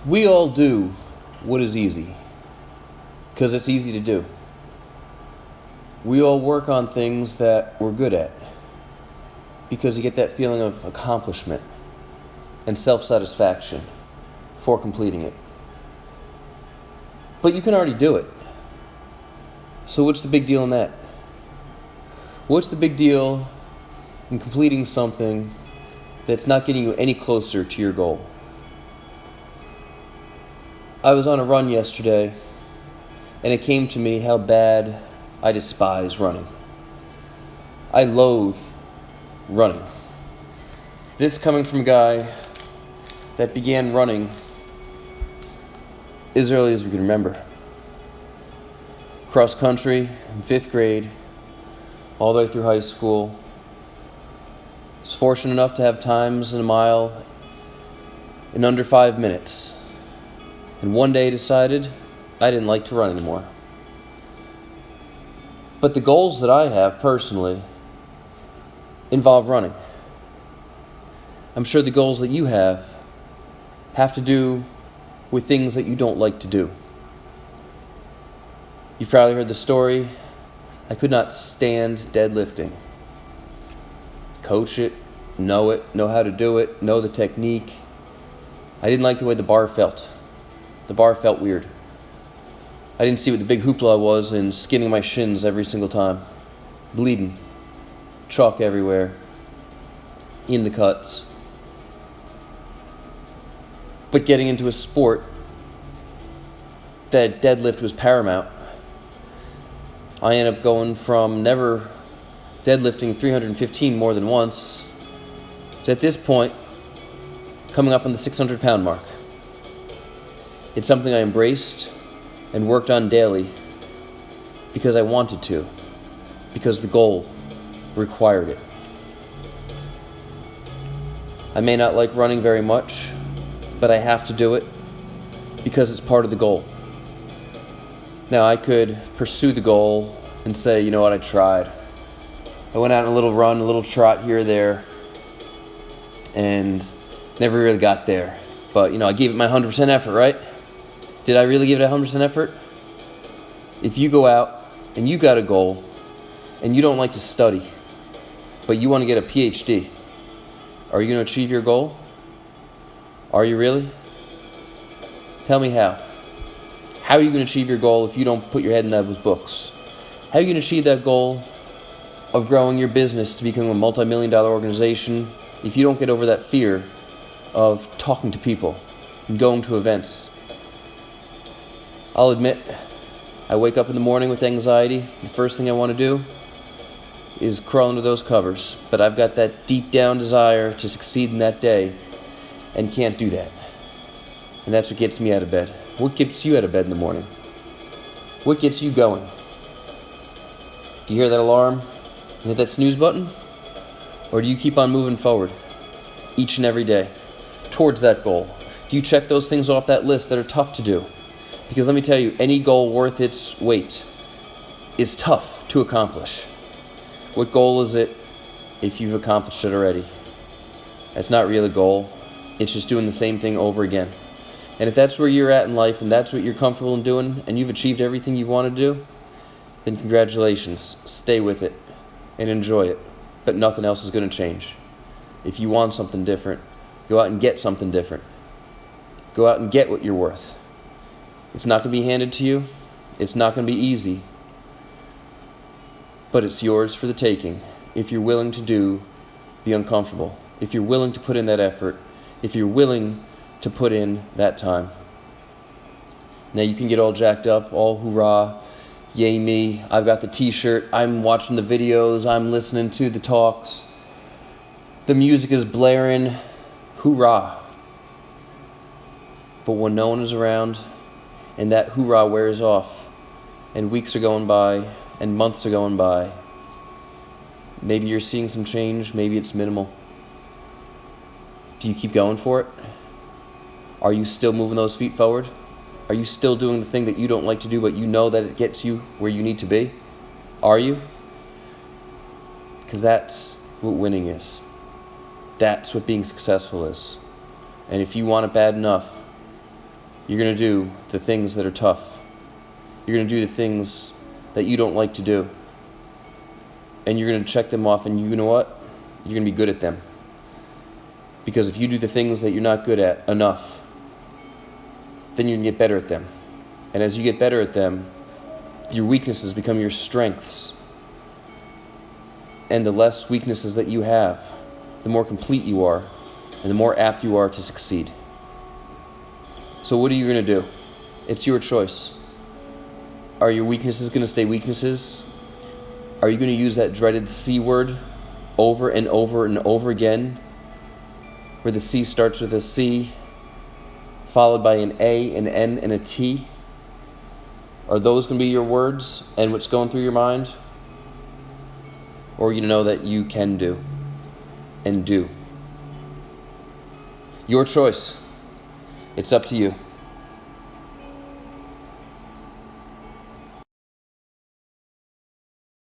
We all do what is easy, because it's easy to do. We all work on things that we're good at, because you get that feeling of accomplishment and self-satisfaction for completing it. But you can already do it. So what's the big deal in that? What's the big deal in completing something that's not getting you any closer to your goal? I was on a run yesterday, and it came to me how bad I despise running. I loathe running. This coming from a guy that began running as early as we can remember. Cross country in 5th grade, all the way through high school. I was fortunate enough to have times in a mile in under 5 minutes. And one day decided I didn't like to run anymore. But the goals that I have personally involve running. I'm sure the goals that you have to do with things that you don't like to do. You've probably heard the story. I could not stand deadlifting. Coach it, know how to do it, know the technique. I didn't like the way the bar felt. The bar felt weird. I didn't see what the big hoopla was in skinning my shins every single time. Bleeding. Chalk everywhere. In the cuts. But getting into a sport that deadlift was paramount, I ended up going from never deadlifting 315 more than once to at this point coming up on the 600-pound mark. It's something I embraced and worked on daily because I wanted to, because the goal required it. I may not like running very much, but I have to do it because it's part of the goal. Now, I could pursue the goal and say, you know what, I tried. I went out on a little run, a little trot here or there, and never really got there. But, I gave it my 100% effort, right? Did I really give it 100% effort? If you go out and you got a goal and you don't like to study, but you want to get a PhD, are you going to achieve your goal? Are you really? Tell me how. How are you going to achieve your goal if you don't put your head in those books? How are you going to achieve that goal of growing your business to become a multi-million-dollar organization if you don't get over that fear of talking to people and going to events? I'll admit, I wake up in the morning with anxiety. The first thing I want to do is crawl under those covers. But I've got that deep down desire to succeed in that day and can't do that. And that's what gets me out of bed. What gets you out of bed in the morning? What gets you going? Do you hear that alarm? You hit that snooze button? Or do you keep on moving forward each and every day towards that goal? Do you check those things off that list that are tough to do? Because let me tell you, any goal worth its weight is tough to accomplish. What goal is it if you've accomplished it already? That's not really a goal. It's just doing the same thing over again. And if that's where you're at in life and that's what you're comfortable in doing and you've achieved everything you want to do, then congratulations. Stay with it and enjoy it. But nothing else is going to change. If you want something different, go out and get something different. Go out and get what you're worth. It's not going to be handed to you. It's not going to be easy. But it's yours for the taking if you're willing to do the uncomfortable. If you're willing to put in that effort. If you're willing to put in that time. Now you can get all jacked up, all hoorah, yay me, I've got the t-shirt, I'm watching the videos, I'm listening to the talks, the music is blaring, hoorah. But when no one is around, and that hoorah wears off, and weeks are going by, and months are going by, maybe you're seeing some change, maybe it's minimal. Do you keep going for it? Are you still moving those feet forward? Are you still doing the thing that you don't like to do, but you know that it gets you where you need to be? Are you? Because that's what winning is. That's what being successful is. And if you want it bad enough, You're going to do the things that are tough. You're going to do the things that you don't like to do. And you're going to check them off, and you know what? You're going to be good at them. Because if you do the things that you're not good at enough, then you can get better at them. And as you get better at them, your weaknesses become your strengths. And the less weaknesses that you have, the more complete you are, and the more apt you are to succeed. So what are you going to do? It's your choice. Are your weaknesses going to stay weaknesses? Are you going to use that dreaded C word over and over and over again, where the C starts with a C, followed by an A, an N, and a T? Are those going to be your words and what's going through your mind? Or are you going to know that you can do and do? Your choice. It's up to you.